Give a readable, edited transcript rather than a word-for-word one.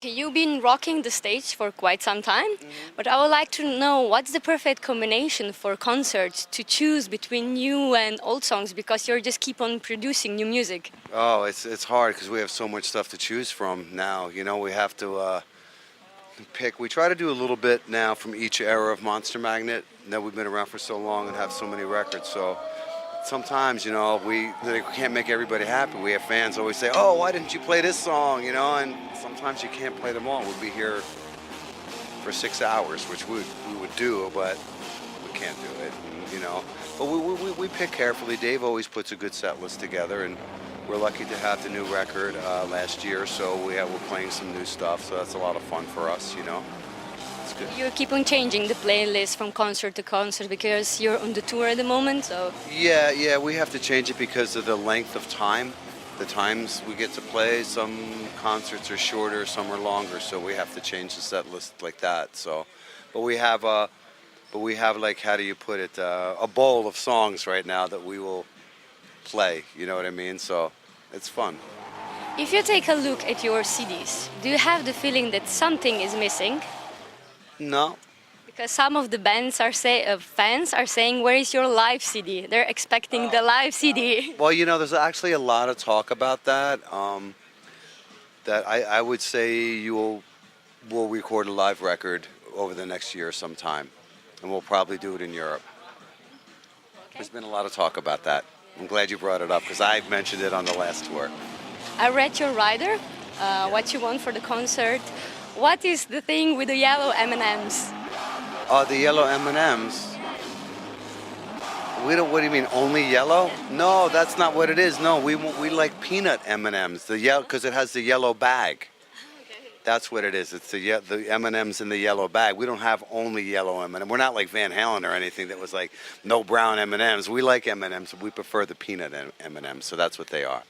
Okay, you've been rocking the stage for quite some time, but I would like to know what's the perfect combination for concerts to choose between new and old songs, because you just keep on producing new music. Oh, it's hard because we have so much stuff to choose from now. We have to pick. We try to do a little bit now from each era of Monster Magnet. That we've been around for so long and have so many records. So sometimes, we can't make everybody happy. We have fans always say, "Oh, why didn't you play this song?" And sometimes you can't play them all. We'd be here for 6 hours, which we would do, but we can't do it. But we pick carefully. Dave always puts a good set list together, and we're lucky to have the new record last year. So we're playing some new stuff. So that's a lot of fun for us. It's good. You keep on changing the playlist from concert to concert because you're on the tour at the moment. So Yeah, we have to change it because of the length of time. The times we get to play, some concerts are shorter, some are longer, so we have to change the set list like that. So, but we have like, how do you put it, a bowl of songs right now that we will play. You know what I mean? So it's fun. if you take a look at your CDs, do you have the feeling that something is missing? No. Because some of the fans are saying, "Where is your live CD?" They're expecting the live CD. Well, there's actually a lot of talk about that. That I would say we'll record a live record over the next year sometime, and we'll probably do it in Europe. There's been a lot of talk about that. I'm glad you brought it up because I mentioned it on the last tour. I read your rider, what you want for the concert. What is the thing with the yellow M&Ms? The yellow M&Ms. What do you mean? Only yellow? No, that's not what it is. No, we like peanut M&Ms. Because it has the yellow bag. That's what it is. It's the M&Ms in the yellow bag. We don't have only yellow M&Ms. We're not like Van Halen or anything that was like no brown M&Ms. We like M&Ms. We prefer the peanut M&Ms. So that's what they are.